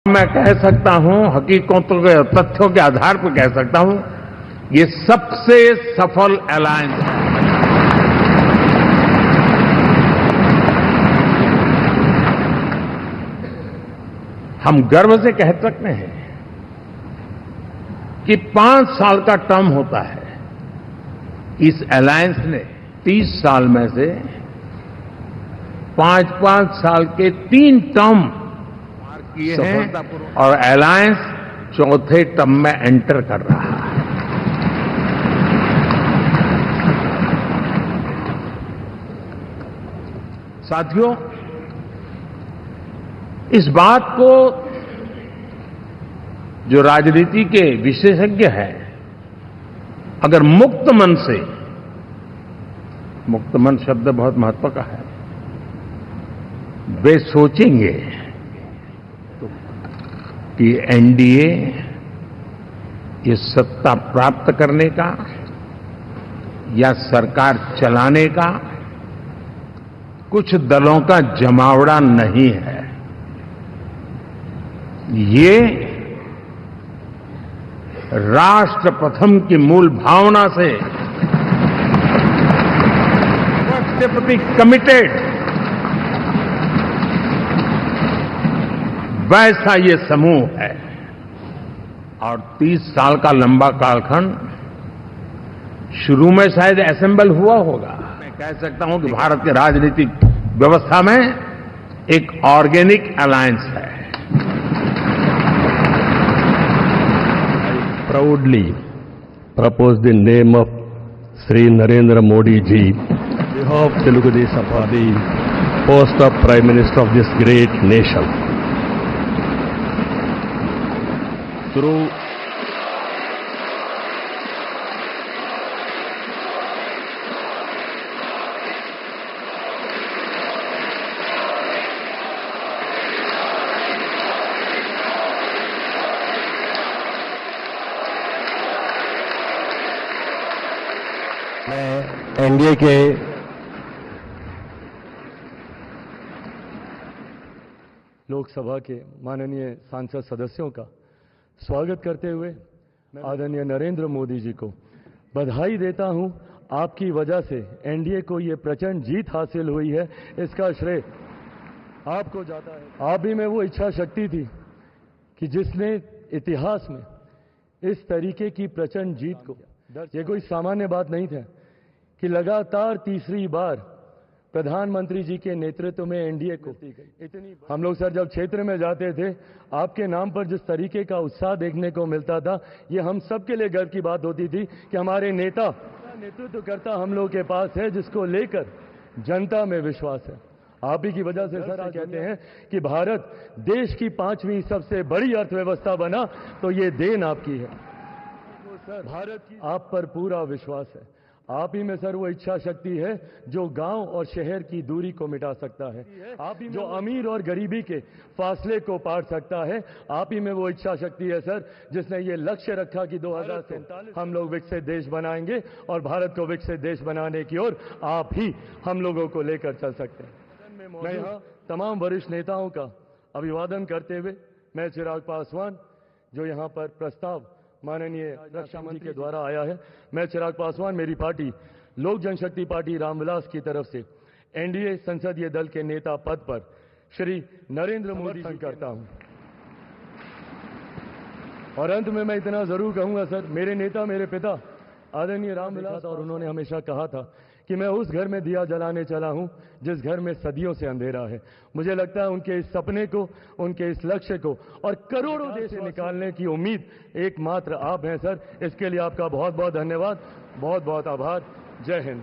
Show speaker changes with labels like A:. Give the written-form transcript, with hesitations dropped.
A: मैं कह सकता हूं, हकीकतों के तथ्यों के आधार पर कह सकता हूं, ये सबसे सफल अलायंस है। हम गर्व से कह सकते हैं कि 5 साल का टर्म होता है। इस अलायंस ने 30 साल में से 5-5 साल के 3 टर्म किए हैं और अलायंस चौथे टर्म में एंटर कर रहा है। साथियों, इस बात को जो राजनीति के विशेषज्ञ हैं, अगर मुक्त मन से, मुक्त मन शब्द बहुत महत्व का है, वे सोचेंगे कि एनडीए ये सत्ता प्राप्त करने का या सरकार चलाने का कुछ दलों का जमावड़ा नहीं है। ये राष्ट्र प्रथम की मूल भावना से के प्रति कमिटेड वैसा ये समूह है। और 30 साल का लंबा कालखंड शुरू में शायद असेंबल हुआ होगा। मैं कह सकता हूं कि भारत के राजनीतिक व्यवस्था में एक ऑर्गेनिक अलायंस है।
B: Proudly propose the name of Sri Narendra Modi ji, behalf of Telugu Desam for the post of Prime Minister of this great nation. Through मैं एनडीए के लोकसभा के माननीय सांसद सदस्यों का स्वागत करते हुए आदरणीय नरेंद्र मोदी जी को बधाई देता हूं। आपकी वजह से एनडीए को ये प्रचंड जीत हासिल हुई है, इसका श्रेय आपको जाता है। आप ही में वो इच्छा शक्ति थी कि जिसने इतिहास में इस तरीके की प्रचंड जीत को, ये कोई सामान्य बात नहीं था कि लगातार तीसरी बार प्रधानमंत्री जी के नेतृत्व में एनडीए को इतनी, हम लोग सर जब क्षेत्र में जाते थे, आपके नाम पर जिस तरीके का उत्साह देखने को मिलता था, ये हम सबके लिए गर्व की बात होती थी कि हमारे नेता नेतृत्वकर्ता हम लोग के पास है, जिसको लेकर जनता में विश्वास है। आप ही की वजह से सर कहते हैं कि भारत देश की 5वीं सबसे बड़ी अर्थव्यवस्था बना, तो ये देन आपकी है। सर भारत की आप पर पूरा विश्वास है। आप ही में सर वो इच्छा शक्ति है जो गांव और शहर की दूरी को मिटा सकता है। आप ही जो अमीर और गरीबी के फासले को पार सकता है। आप ही में वो इच्छा शक्ति है सर जिसने ये लक्ष्य रखा कि 2047 हम लोग विकसित देश बनाएंगे और भारत को विकसित देश बनाने की ओर आप ही हम लोगों को लेकर चल सकते हैं। मैं यहाँ तमाम वरिष्ठ नेताओं का अभिवादन करते हुए मैं चिराग पासवान, जो यहाँ पर प्रस्ताव माननीय रक्षा मंत्री के द्वारा आया है, मैं चिराग पासवान, मेरी पार्टी लोक जनशक्ति पार्टी रामविलास की तरफ से एनडीए संसदीय दल के नेता पद पर श्री नरेंद्र मोदी जी करता हूं। और अंत में मैं इतना जरूर कहूंगा सर, मेरे नेता, मेरे पिता आदरणीय रामविलास, और उन्होंने हमेशा कहा था कि मैं उस घर में दिया जलाने चला हूं जिस घर में सदियों से अंधेरा है। मुझे लगता है उनके इस सपने को, उनके इस लक्ष्य को और करोड़ों देश से निकालने की उम्मीद एकमात्र आप हैं सर। इसके लिए आपका बहुत बहुत धन्यवाद, बहुत बहुत आभार। जय हिंद।